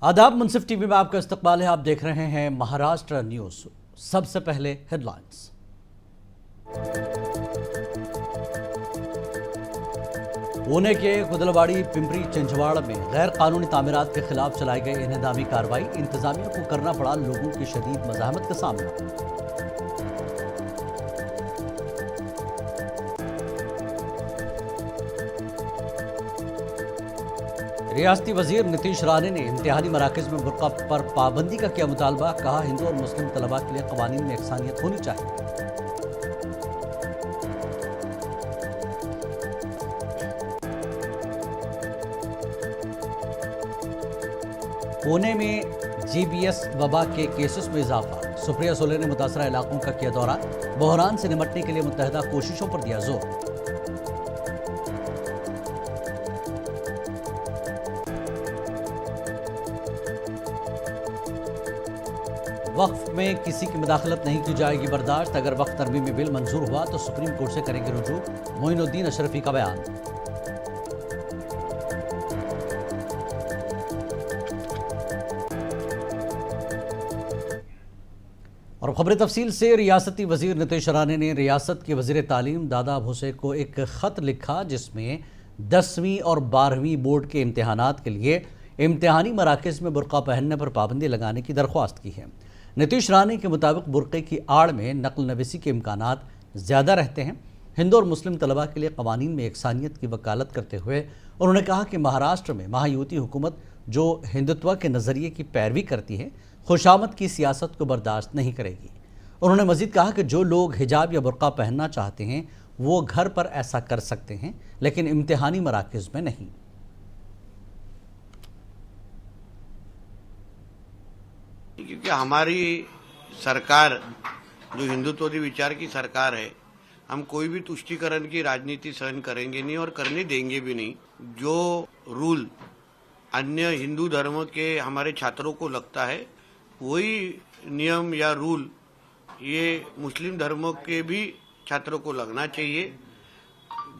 आदाब, मुंसिफ टीवी में आपका इस्तकबाल है। आप देख रहे हैं महाराष्ट्र न्यूज। सबसे पहले हेडलाइंस। पुणे के कुदलवाड़ी पिंपरी चिंचवाड़ में गैर कानूनी तामीरात के खिलाफ चलाई गई इन्हदामी कार्रवाई। इंतजामिया को करना पड़ा लोगों की शदीद मज़ाहमत का सामना। रियासती वजीर नीतीश राणे ने इम्तिहानी मराकज में बुर्का पर पाबंदी का किया मुतालबा। कहा, हिंदू और मुस्लिम तलबा के लिए कवानीन में यकसानियत होनी चाहिए। पुणे में जीबीएस वबा के केसेस में इजाफा। सुप्रिया सुले ने मुतासरा इलाकों का किया दौरा। बहरान से निपटने के लिए मुत्तहदा कोशिशों पर दिया जोर। वक्फ में किसी की मुदाखलत नहीं की जाएगी बर्दाश्त। अगर वक्फ तरमीमी बिल मंजूर हुआ तो सुप्रीम कोर्ट से करेंगे रुजू। मोइनुद्दीन अशरफी का बयान। और खबर तफसील से, रियासती वजीर नीतीश राणे ने रियासत के वजीर तालीम दादा भुसे को एक खत लिखा जिसमें 10वीं और 12वीं बोर्ड के इम्तिहानात के लिए इम्तिहानी मराकज में बुर्का पहनने पर पाबंदी लगाने की दरख्वास्त की है। नीतीश राणे के मुताबिक बुर्के की आड़ में नकल नवीसी के इम्कानात ज़्यादा रहते हैं। हिंदू और मुस्लिम तलबा के लिए कवानीन में एकसानियत की वकालत करते हुए उन्होंने कहा कि महाराष्ट्र में महायुति हुकूमत जो हिंदुत्व के नज़रिए की पैरवी करती है, खुशामद की सियासत को बर्दाश्त नहीं करेगी। उन्होंने मज़ीद कहा कि जो लोग हिजाब या बुर्का पहनना चाहते हैं वो घर पर ऐसा कर सकते हैं, लेकिन इम्तिहानी मराकज़ में नहीं। क्योंकि हमारी सरकार जो हिंदुत्ववादी विचार की सरकार है, हम कोई भी तुष्टीकरण की राजनीति सहन करेंगे नहीं और करने देंगे भी नहीं। जो रूल अन्य हिंदू धर्म के हमारे छात्रों को लगता है वही नियम या रूल ये मुस्लिम धर्म के भी छात्रों को लगना चाहिए।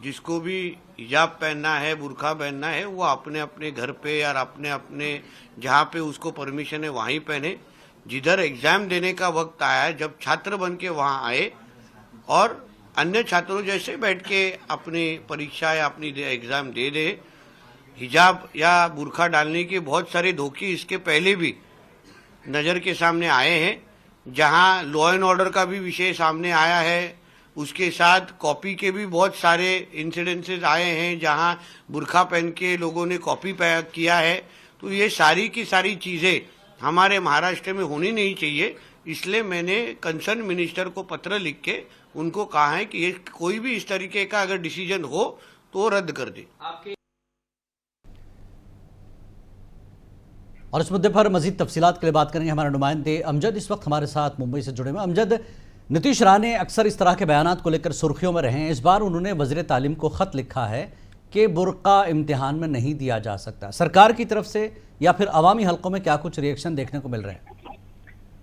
जिसको भी हिजाब पहनना है, बुर्का पहनना है, वो अपने अपने घर पे या अपने अपने जहाँ पे उसको परमिशन है वहीं पहने। जिधर एग्जाम देने का वक्त आया है, जब छात्र बन के वहाँ आए और अन्य छात्रों जैसे बैठ के अपनी परीक्षा या अपनी एग्जाम दे दे। हिजाब या बुर्का डालने के बहुत सारे धोखे इसके पहले भी नज़र के सामने आए हैं। जहाँ लॉ एंड ऑर्डर का भी विषय सामने आया है, उसके साथ कॉपी के भी बहुत सारे इंसिडेंसेस आए हैं जहाँ बुर्का पहन के लोगों ने कॉपी किया है। तो ये सारी की सारी चीज़ें हमारे महाराष्ट्र में होनी नहीं चाहिए। इसलिए मैंने कंसर्न मिनिस्टर को पत्र लिख के उनको कहा है कि ये कोई भी इस तरीके का अगर डिसीजन हो तो रद्द कर दे। और इस मुद्दे पर मजीद तफसीलात के लिए बात करेंगे हमारे नुमाइंदे अमजद इस वक्त हमारे साथ मुंबई से जुड़े हुए। अमजद, नीतीश राणे अक्सर इस तरह के बयानात को लेकर सुर्खियों में रहे हैं। इस बार उन्होंने वज़ीर तालीम को ख़त लिखा है कि बुर्का इम्तिहान में नहीं दिया जा सकता। सरकार की तरफ से या फिर अवामी हलकों में क्या कुछ रिएक्शन देखने को मिल रहे हैं?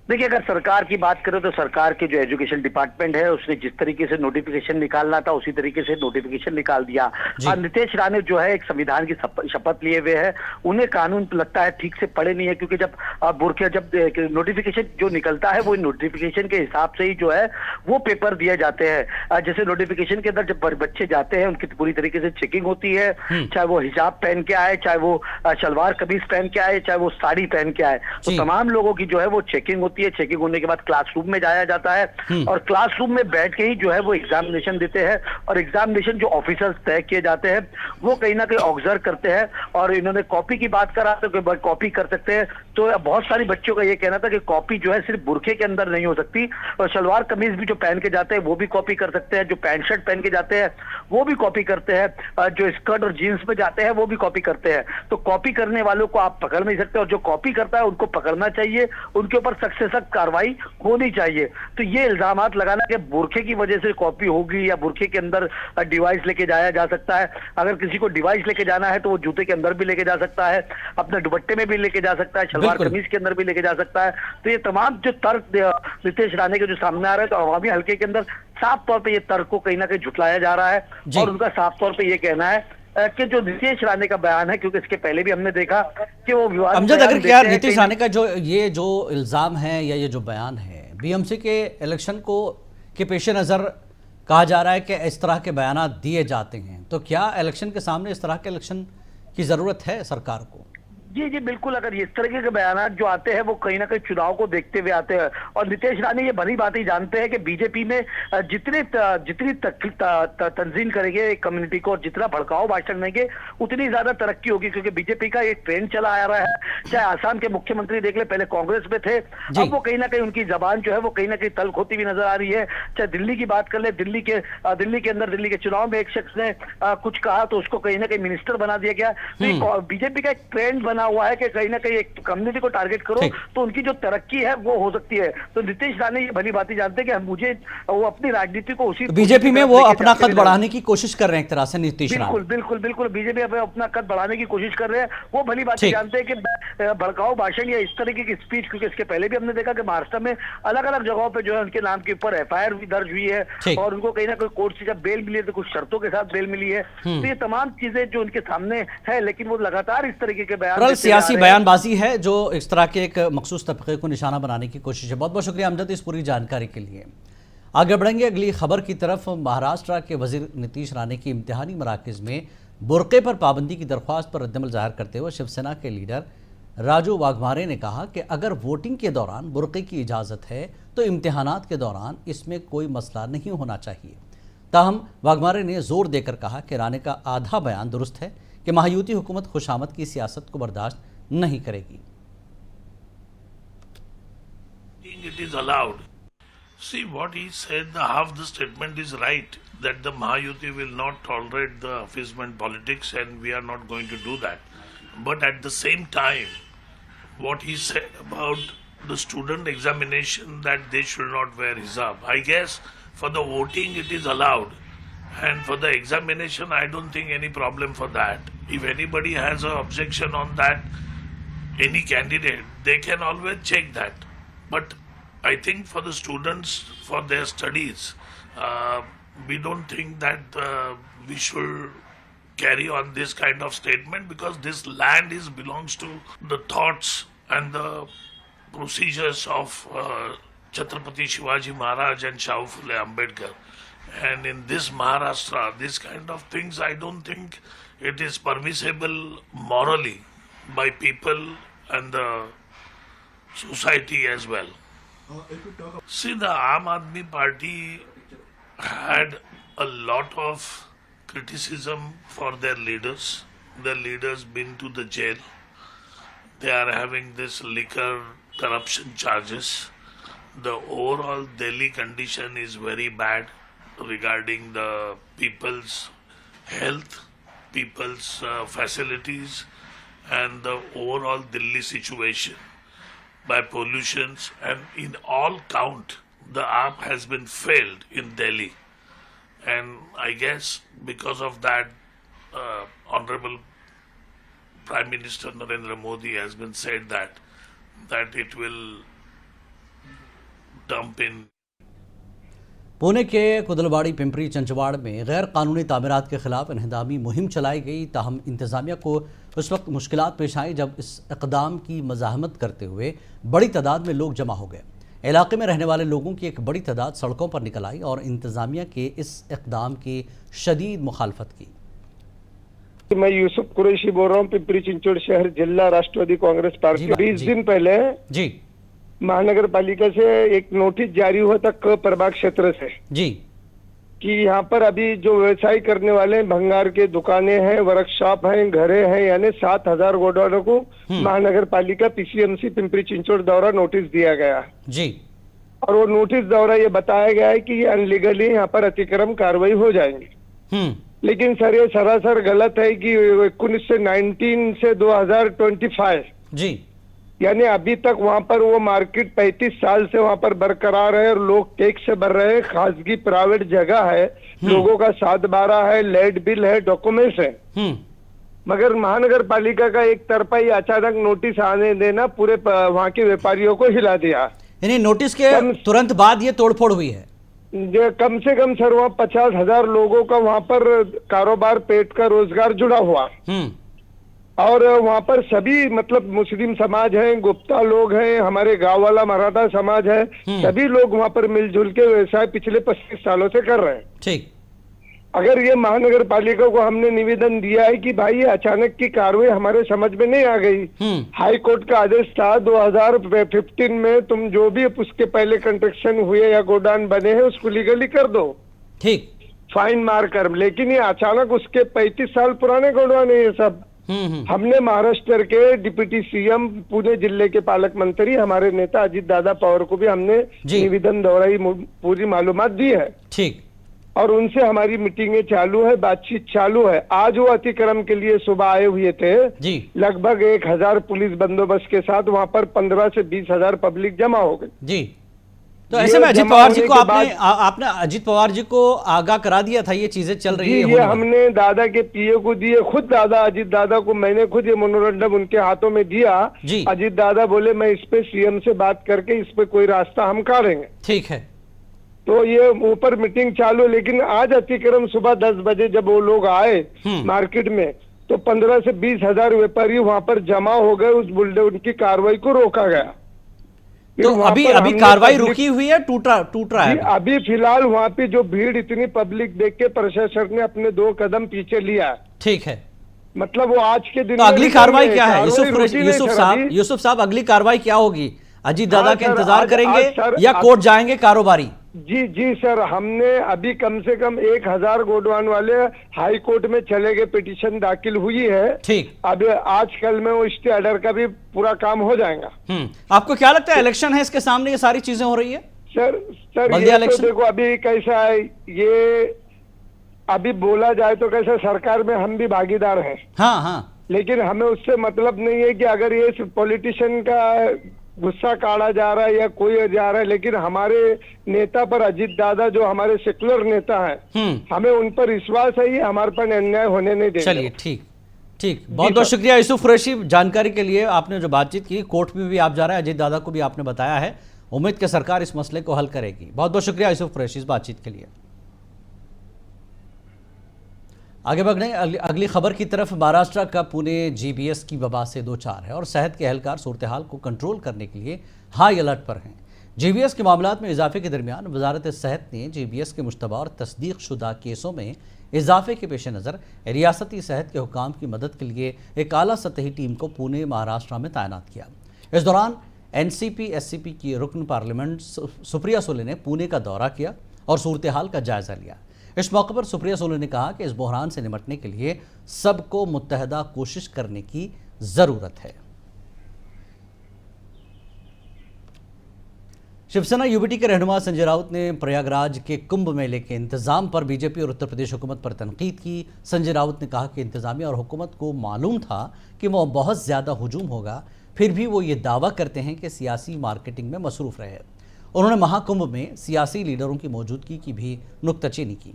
देखिए, अगर सरकार की बात करें तो सरकार के जो एजुकेशन डिपार्टमेंट है उसने जिस तरीके से नोटिफिकेशन निकालना था उसी तरीके से नोटिफिकेशन निकाल दिया। और नीतीश राणे जो है एक संविधान की शपथ लिए हुए है, उन्हें कानून लगता है ठीक से पढ़े नहीं है। क्योंकि जब बुर्के जब नोटिफिकेशन जो निकलता है वो नोटिफिकेशन के हिसाब से ही जो है वो पेपर दिए जाते हैं। जैसे नोटिफिकेशन के अंदर जब बच्चे जाते हैं उनकी पूरी तरीके से चेकिंग होती है, चाहे वो हिजाब पहन के आए, चाहे वो शलवार कमीज पहन के आए, चाहे वो साड़ी पहन के आए, तो तमाम लोगों की जो है वो चेकिंग होती है। चेकिंग होने के बाद क्लासरूम में जाया जाता है और क्लासरूम में बैठ के ही जो है वो एग्जामिनेशन देते हैं। और एग्जामिनेशन जो ऑफिसर्स तय किए जाते हैं वो कहीं ना कहीं ऑब्जर्व करते हैं। और इन्होंने कॉपी की बात करा तो कॉपी कर सकते हैं। तो बहुत सारी बच्चों का ये कहना था कि कॉपी जो है सिर्फ बुर्के के अंदर नहीं हो सकती, और शलवार कमीज भी जो पहन के जाते हैं वो भी कॉपी कर सकते हैं, जो पैंट शर्ट पहन के जाते हैं वो भी कॉपी करते हैं, जो स्कर्ट और जीन्स में जाते हैं वो भी कॉपी करते हैं। तो कॉपी करने वालों को आप पकड़ नहीं सकते, और जो कॉपी करता है उनको पकड़ना चाहिए, उनके ऊपर सख्त से सख्त कार्रवाई होनी चाहिए। तो ये इल्जामात लगाना कि बुर्के की वजह से कॉपी होगी या बुर्के के अंदर डिवाइस लेके जाया जा सकता है। अगर किसी को डिवाइस लेके जाना है तो वो जूते के अंदर भी लेके जा सकता है, अपने दुपट्टे में भी लेके जा सकता है, शलवार कमीज के अंदर भी लेके जा सकता है। तो ये तमाम जो तर्क नीतीश राणे के जो सामने आ रहे हैं, तो अवामी हल्के के अंदर साफ तौर पे ये तर्क को कहीं ना कहीं झुटलाया जा रहा है। और उनका साफ तौर पे ये कहना है कि जो नीतीश राणे का बयान है, क्योंकि इसके पहले भी हमने देखा कि वो विवाद अमजद, अगर क्या नीतीश राणे का जो इल्जाम है या ये जो बयान है बीएमसी के इलेक्शन को के पेश नज़र कहा जा रहा है कि इस तरह के बयान दिए जाते हैं, तो क्या इलेक्शन के सामने इस तरह के इलेक्शन की जरूरत है सरकार को? जी जी बिल्कुल, अगर इस तरीके के बयान जो आते हैं वो कहीं ना कहीं चुनाव को देखते हुए आते हैं। और नीतीश राणे ये भली बात ही जानते हैं कि बीजेपी में जितनी तंजीम करेंगे एक कम्युनिटी को और जितना भड़काऊ भाषण देंगे उतनी ज्यादा तरक्की होगी, क्योंकि बीजेपी का एक ट्रेंड चला आ रहा है। चाहे आसाम के मुख्यमंत्री देख ले, पहले कांग्रेस में थे, अब वो कहीं ना कहीं उनकी जबान जो है वो कहीं ना कहीं तल्ख होती हुई नजर आ रही है। चाहे दिल्ली की बात कर ले, दिल्ली के अंदर दिल्ली के चुनाव में एक शख्स ने कुछ कहा तो उसको कहीं ना कहीं मिनिस्टर बना दिया गया। तो बीजेपी का एक ट्रेंड बना हुआ है कि कहीं ना कहीं एक कम्युनिटी को टारगेट करो तो उनकी जो तरक्की है वो हो सकती है। तो नीतीश राणे ये भली बात ही जानते हैं कि वो अपनी राजनीति को उसी बीजेपी में वो अपना कद बढ़ाने की कोशिश कर रहे हैं एक तरह से नीतीश राणे। बिल्कुल बिल्कुल बिल्कुल, बीजेपी अपना कद बढ़ाने की कोशिश कर रहे हैं। वो भली बात ही जानते हैं कि भड़काऊ भाषण या इस तरीके की स्पीच, क्योंकि इसके पहले भी हमने देखा कि महाराष्ट्र में अलग अलग जगहों पर जो है उनके नाम के ऊपर एफआईआर भी दर्ज हुई है और उनको कहीं ना कहीं कोर्ट से जब बेल मिली है तो कुछ शर्तों के साथ बेल मिली है। तो ये तमाम चीजें जो उनके सामने है, लेकिन वो लगातार इस तरीके के बयान, सियासी बयानबाजी है जो इस तरह के एक मखसूस तबके को निशाना बनाने की कोशिश है। बहुत बहुत शुक्रिया अमजद इस पूरी जानकारी के लिए। आगे बढ़ेंगे अगली खबर की तरफ। महाराष्ट्र के वजीर नीतीश राणे की इम्तिहानी मराकज़ में बुर्के पर पाबंदी की दरख्वास्त पर रद्दमल जाहिर करते हुए शिवसेना के लीडर राजू वाघमारे ने कहा कि अगर वोटिंग के दौरान बुर्के की इजाज़त है तो इम्तिहानात के दौरान इसमें कोई मसला नहीं होना चाहिए। ताहम वाघमारे ने जोर देकर कहा कि राणे का आधा बयान दुरुस्त है कि महायुति हुकूमत खुशामद की सियासत को बर्दाश्त नहीं करेगी। It is allowed. See what he said, half the statement is right, that the Mahayuti will not tolerate the appeasement politics and we are not going to do that. But at the same time, what he said about the student examination, that they should not wear hijab. I guess for the voting it is allowed, and for the examination I don't think any problem for that. If anybody has an objection on that, any candidate, they can always check that. But I think for the students, for their studies, we don't think that we should carry on this kind of statement, because this land belongs to the thoughts and the procedures of Chhatrapati Shivaji Maharaj and Shahu Phule Ambedkar. And in this Maharashtra, this kind of things, I don't think it is permissible morally by people and the society as well. See, the Aam Aadmi Party had a lot of criticism for their leaders. Their leaders been to the jail. They are having this liquor corruption charges. The overall Delhi condition is very bad regarding the people's health, people's facilities, and the overall Delhi situation by pollutions, and in all count the AAP has been failed in Delhi, and I guess because of that Honorable Prime Minister Narendra Modi has been said that it will dump in. Pune के कुदलवाड़ी पिंपरी चंचवाड़ में गैर कानूनी तामीरात के खिलाफ इन्हदामी मुहिम चलाई गई। ताहम इंतज़ामिया को उस वक्त मुश्किलात पेश आई जब इस इक़दाम की मज़ाहमत करते हुए बड़ी तादाद में लोग जमा हो गए। इलाके में रहने वाले लोगों की एक बड़ी तादाद सड़कों पर निकल आई और इंतज़ामिया के इस इक़दाम की शदीद मुखालफत की। मैं यूसुफ कुरैशी बोल रहा हूँ, पिंपरी चिंचवड़ शहर जिला राष्ट्रवादी कांग्रेस पार्टी। 20 दिन पहले जी महानगर पालिका से एक नोटिस जारी हुआ था क प्रभाग क्षेत्र से जी कि यहाँ पर अभी जो व्यवसाय करने वाले भंगार के दुकानें हैं, वर्कशॉप हैं, घरे हैं, यानी 7,000 गोडाउनों को महानगर पालिका पीसीएमसी पिंपरी चिंचवड़ द्वारा नोटिस दिया गया जी। और वो नोटिस द्वारा ये बताया गया है कि ये अनलीगली यहाँ पर अतिक्रम कार्रवाई हो जाएंगी। लेकिन सर ये सरासर गलत है कि 19 से 2025 जी, यानी अभी तक वहाँ पर वो मार्केट 35 साल से वहाँ पर बरकरार है और लोग टैक्स से भर रहे हैं। खासगी प्राइवेट जगह है, लोगों का 7/12 है, लाइट बिल है, डॉक्यूमेंट्स है। मगर महानगर पालिका का एक तरफा ही अचानक नोटिस आने देना पूरे वहाँ के व्यापारियों को हिला दिया। यानी नोटिस के तुरंत बाद ये तोड़फोड़ हुई है। जो कम से कम सर वहाँ 50,000 लोगों का वहाँ पर कारोबार, पेट का रोजगार जुड़ा हुआ। और वहाँ पर सभी मतलब मुस्लिम समाज हैं, गुप्ता लोग हैं, हमारे गांव वाला मराठा समाज है, सभी लोग वहाँ पर मिलजुल के व्यवसाय पिछले 25 सालों से कर रहे हैं। ठीक। अगर ये महानगर पालिका को हमने निवेदन दिया है कि भाई ये अचानक की कार्रवाई हमारे समझ में नहीं आ गई। हाई कोर्ट का आदेश था 2015 में, तुम जो भी उसके पहले कंस्ट्रक्शन हुए या गोडाउन बने हैं उसको लीगली कर दो, ठीक, फाइन मार कर। लेकिन ये अचानक उसके 35 साल पुराने गोडाउन है ये सब। हमने महाराष्ट्र के डिप्टी सीएम, पुणे जिले के पालक मंत्री, हमारे नेता अजीत दादा पवार को भी हमने निवेदन दोहराई, पूरी मालूमात दी है। ठीक। और उनसे हमारी मीटिंगें चालू है, बातचीत चालू है। आज वो अतिक्रमण के लिए सुबह आए हुए थे जी। लगभग 1,000 पुलिस बंदोबस्त के साथ, वहां पर 15 से 20,000 पब्लिक जमा हो गई जी। तो ऐसे में अजीत पवार जी को आपने अजीत पवार जी को आगाह करा दिया था ये चीजें चल रही है? ये हमने दादा के पीए को दिए, खुद दादा अजीत दादा को मैंने खुद ये मेमोरेंडम उनके हाथों में दिया। अजीत दादा बोले मैं इस पे सीएम से बात करके इस पे कोई रास्ता हम काटेंगे। ठीक है। तो ये ऊपर मीटिंग चालू। लेकिन आज अतिक्रमण सुबह 10 बजे जब वो लोग आए मार्केट में, तो 15 से 20,000 व्यापारी वहां पर जमा हो गए। उस बुलडोजर उनकी कार्रवाई को रोका गया। तो अभी कार्रवाई रुकी हुई है, टूट रहा है? अभी फिलहाल वहाँ पे जो भीड़, इतनी पब्लिक देख के प्रशासन ने अपने 2 कदम पीछे लिया। ठीक है। मतलब वो आज के दिन तो अगली कार्रवाई क्या है यूसुफ साहब, अगली कार्रवाई क्या होगी? अजीत दादा के इंतजार करेंगे या कोर्ट जाएंगे कारोबारी? जी सर, हमने अभी कम से कम 1,000 गोडाउन वाले हाई कोर्ट में चले गए, पिटीशन दाखिल हुई है। ठीक। अब आज कल में वो स्टे ऑर्डर का भी पूरा काम हो जाएगा। आपको क्या लगता है, इलेक्शन है इसके सामने ये सारी चीजें हो रही है? सर ये तो देखो अभी कैसा है, ये अभी बोला जाए तो कैसा, सरकार में हम भी भागीदार हैं। हाँ। लेकिन हमें उससे मतलब नहीं है कि अगर ये पॉलिटिशियन का गुस्सा काढ़ा जा रहा है या कोई जा रहा है, लेकिन हमारे नेता पर, अजीत दादा जो हमारे सेकुलर नेता हैं, हमें उन पर विश्वास है, ये हमारे पर अन्याय होने नहीं देंगे। चलिए ठीक। बहुत बहुत शुक्रिया यूसुफ कुरैशी जानकारी के लिए। आपने जो बातचीत की, कोर्ट में भी आप जा रहे हैं, अजीत दादा को भी आपने बताया है। उम्मीद कि सरकार इस मसले को हल करेगी। बहुत बहुत शुक्रिया यूसुफ कुरैशी इस बातचीत के लिए। आगे बढ़ने अगली खबर की तरफ। महाराष्ट्र का पुणे जीबीएस की वबा से दो चार है और सेहत के एहलकार सूरत हाल को कंट्रोल करने के लिए हाई अलर्ट पर हैं। जीबीएस के मामलात में इजाफे के दरमियान वजारत सेहत ने जीबीएस के मुश्तबा और तस्दीक शुदा केसों में इजाफे के पेश नज़र रियासती सेहत के हुकाम की मदद के लिए एक आला सतही टीम को पुणे महाराष्ट्र में तैनात किया। इस दौरान एनसीपी-एससीपी की रुकन पार्लियामेंट सुप्रिया सुले ने पुणे का दौरा किया और सूरत हाल का जायजा लिया। इस मौके पर सुप्रिया सुले ने कहा कि इस बहरान से निपटने के लिए सबको मुत्तहदा कोशिश करने की जरूरत है। शिवसेना यूबीटी के रहनुमा संजय राउत ने प्रयागराज के कुंभ मेले के इंतजाम पर बीजेपी और उत्तर प्रदेश हुकूमत पर तनकीद की। संजय राउत ने कहा कि इंतजामिया और हुकूमत को मालूम था कि वो बहुत ज़्यादा हुजूम होगा, फिर भी वो ये दावा करते हैं कि सियासी मार्केटिंग में मसरूफ़ रहे। उन्होंने महाकुंभ में सियासी लीडरों की मौजूदगी की भी नुक्ताचीनी की।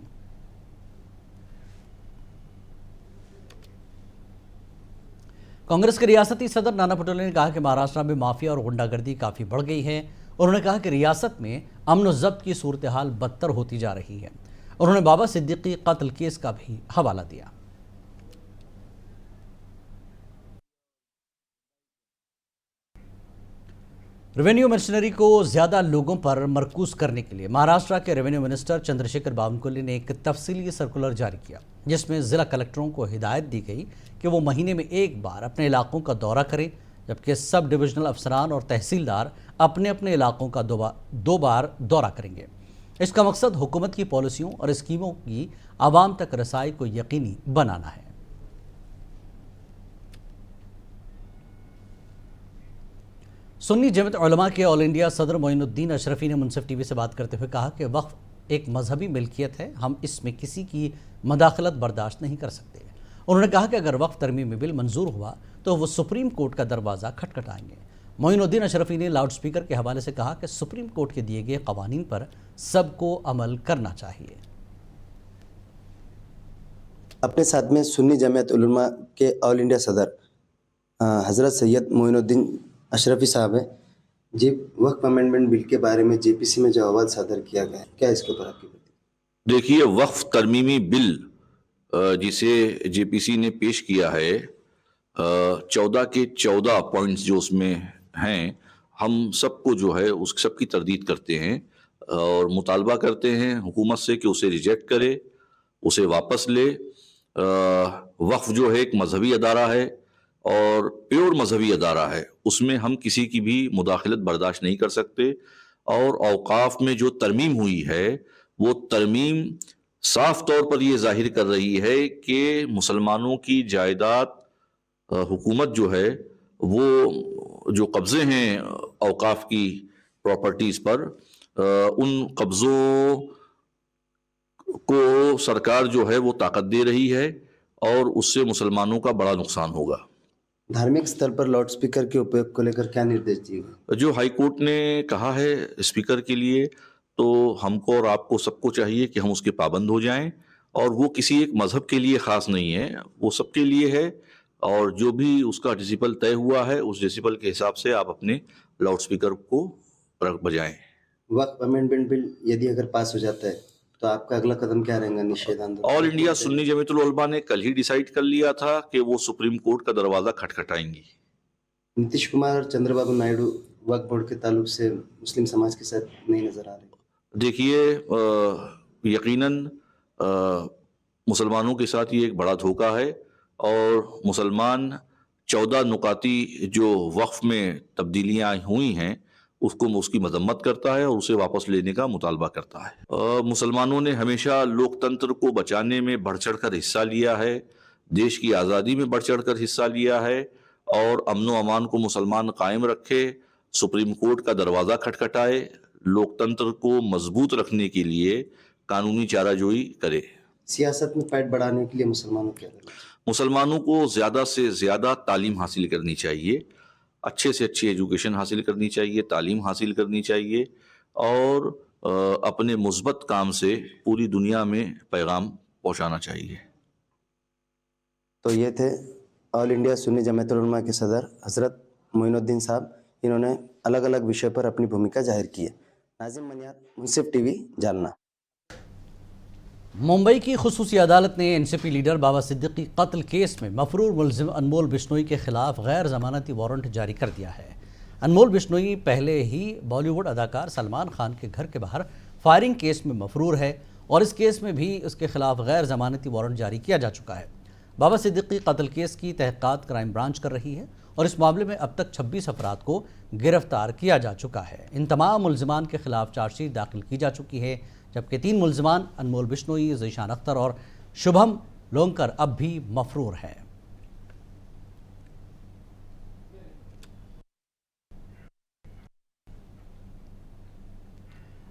कांग्रेस के रियासती सदर नाना पटोले ने कहा कि महाराष्ट्र में माफिया और गुंडागर्दी काफ़ी बढ़ गई है। उन्होंने कहा कि रियासत में अमन ज़ब्त की सूरत हाल बदतर होती जा रही है। उन्होंने बाबा सिद्दीकी कत्ल केस का भी हवाला दिया। रेवेन्यू मिशनरी को ज़्यादा लोगों पर मरकूज करने के लिए महाराष्ट्र के रेवेन्यू मिनिस्टर चंद्रशेखर बावनकुले ने एक तफसीली सर्कुलर जारी किया, जिसमें ज़िला कलेक्टरों को हिदायत दी गई कि वो महीने में एक बार अपने इलाकों का दौरा करें, जबकि सब डिविजनल अफसरान और तहसीलदार अपने अपने इलाकों का दो बार दौरा करेंगे। इसका मकसद हुकूमत की पॉलिसियों और स्कीमों की आवाम तक रसाई को यकीनी बनाना है। सुन्नी जमात उलमा के ऑल इंडिया सदर मोइनुद्दीन अशरफी ने मुनसिफ टीवी से बात करते हुए कहा कि वक्फ एक मजहबी मिल्कियत है, हम इसमें किसी की मदाखलत बर्दाश्त नहीं कर सकते। उन्होंने कहा कि अगर वक्फ तरमीमी बिल मंजूर हुआ तो वो सुप्रीम कोर्ट का दरवाज़ा खटखटाएंगे। मोइनुद्दीन अशरफी ने लाउड स्पीकर के हवाले से कहा कि सुप्रीम कोर्ट के दिए गए कवानीन पर सबको अमल करना चाहिए। अपने साथ में सुन्नी जमात उलमा के ऑल इंडिया सदर हज़रत सैयद मोइनुद्दीन अशरफी साहब है, जी, वक्फ अमेंडमेंट बिल के बारे में जेपीसी में जो अवाज सादर किया गया है, क्या इसके ऊपर आपकी प्रतिक्रिया? देखिए, वक्फ तरमीमी बिल जिसे जेपीसी ने पेश किया है, 14 के 14 पॉइंट्स जो उसमें हैं, हम सबको जो है उस सबकी तरदीद करते हैं और मुतालबा करते हैं हुकूमत से कि उसे रिजेक्ट करे, उसे वापस ले। वक्फ जो है एक मजहबी अदारा है और प्योर मजहबी अदारा है, उसमें हम किसी की भी मुदाखलत बर्दाश्त नहीं कर सकते। और औकाफ में जो तरमीम हुई है, वो तरमीम साफ तौर पर यह जाहिर कर रही है कि मुसलमानों की जायदाद हुकूमत जो है वो जो कब्जे हैं औकाफ की प्रॉपर्टीज पर, उन कब्जों को सरकार जो है वो ताकत दे रही है और उससे मुसलमानों का बड़ा नुकसान होगा। धार्मिक स्थल पर लाउड स्पीकर के उपयोग को लेकर क्या निर्देश दिए गए? जो हाई कोर्ट ने कहा है स्पीकर के लिए, तो हमको और आपको सबको चाहिए कि हम उसके पाबंद हो जाएं। और वो किसी एक मजहब के लिए ख़ास नहीं है, वो सबके लिए है। और जो भी उसका डेसिबल तय हुआ है, उस डेसिबल के हिसाब से आप अपने लाउड स्पीकर को बजाएं। वक्फ अमेंडमेंट बिल यदि अगर पास हो जाता है तो आपका अगला कदम क्या रहेगा? निषेध आंदोलन? ऑल इंडिया सुन्नी जमीयतुल उलमा ने कल ही डिसाइड कर लिया था कि वो सुप्रीम कोर्ट का दरवाजा खटखटाएंगी। नीतीश कुमार और चंद्रबाबू नायडू वक्फ बोर्ड के ताल्लुक से मुस्लिम समाज के साथ नहीं नजर आ रहे। देखिए, यकीनन मुसलमानों के साथ ये एक बड़ा धोखा है और मुसलमान 14 नुकाती जो वक्फ में तब्दीलियां हुई हैं उसको उसकी मजम्मत करता है और उसे वापस लेने का मुतालबा करता है। मुसलमानों ने हमेशा लोकतंत्र को बचाने में बढ़ चढ़ कर हिस्सा लिया है, देश की आज़ादी में बढ़ चढ़ कर हिस्सा लिया है और अमन व अमान को मुसलमान कायम रखे, सुप्रीम कोर्ट का दरवाज़ा खटखटाए, लोकतंत्र को मजबूत रखने के लिए कानूनी चाराजोई करे। सियासत में पैठ बढ़ाने के लिए मुसलमानों को ज़्यादा से ज़्यादा तालीम हासिल करनी चाहिए, अच्छे से अच्छी एजुकेशन हासिल करनी चाहिए, तालीम हासिल करनी चाहिए और अपने मुस्बत काम से पूरी दुनिया में पैगाम पहुंचाना चाहिए। तो ये थे ऑल इंडिया सुन्नी जमीयतुल उलमा के सदर हजरत मोइनुद्दीन साहब। इन्होंने अलग अलग विषय पर अपनी भूमिका जाहिर की है। नाजिम मनियार, मुंसिफ टीवी, जालना। मुंबई की खुसूसी अदालत ने एनसीपी लीडर बाबा सिद्दीकी कत्ल केस में मफरूर मुलजिम अनमोल बिश्नोई के खिलाफ गैर जमानती वारंट जारी कर दिया है। अनमोल बिश्नोई पहले ही बॉलीवुड अदाकार सलमान खान के घर के बाहर फायरिंग केस में मफरूर है और इस केस में भी उसके खिलाफ गैर जमानती वारंट जारी किया जा चुका है। बाबा सिद्दीकी कत्ल केस की तहक़ीक़ात क्राइम ब्रांच कर रही है और इस मामले में अब तक 26 अफराद को गिरफ्तार किया जा चुका है। इन तमाम मुलजिमान के खिलाफ चार्जशीट दाखिल की जा चुकी है, जबकि 3 मुलजिमान अनमोल बिश्नोई, ज़ीशान अख्तर और शुभम लोंकर अब भी मफरूर हैं।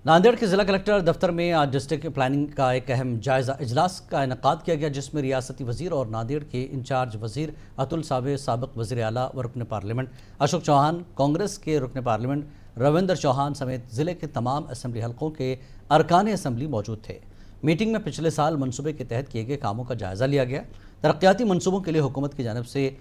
नांदेड़ के जिला कलेक्टर दफ्तर में आज डिस्ट्रिक्ट प्लानिंग का एक अहम जायजा इजलास का इनेकाद किया गया, जिसमें रियासती वजीर और नांदेड़ के इंचार्ज वजीर अतुल सावे, साबिक वजीर आला व रुकन पार्लियामेंट अशोक चौहान, कांग्रेस के रुकन पार्लियामेंट रविंद्र चौहान समेत ज़िले के तमाम असम्बली हलकों के अरकान असम्बली मौजूद थे। मीटिंग में पिछले साल मनसूबे के तहत किए गए कामों का जायज़ा लिया गया। तरक्याती मनसूबों के लिए हुकूमत की जानिब से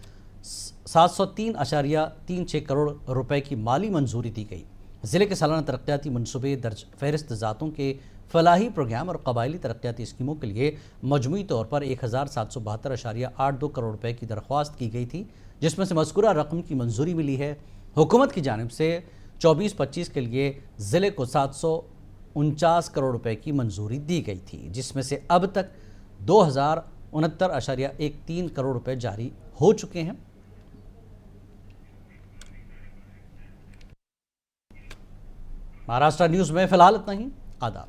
703.36 करोड़ रुपए की माली मंजूरी दी गई। ज़िले के सालाना तरक्याती मनसूबे, दर्ज फहरिस्त ज़ातों के फलाही प्रोग्राम और कबायली तरक्याती स्कीमों के लिए मजमूई तौर पर 1772.82 करोड़ रुपए की दरख्वास्त की गई थी, जिसमें से मज़कूरा रकम की मंजूरी मिली है। हुकूमत की जानिब से 24-25 के लिए ज़िले को 749 करोड़ रुपए की मंजूरी दी गई थी, जिसमें से अब तक 2069.13 करोड़ रुपए जारी हो चुके हैं। महाराष्ट्र न्यूज़ में फिलहाल इतना ही। आदाब।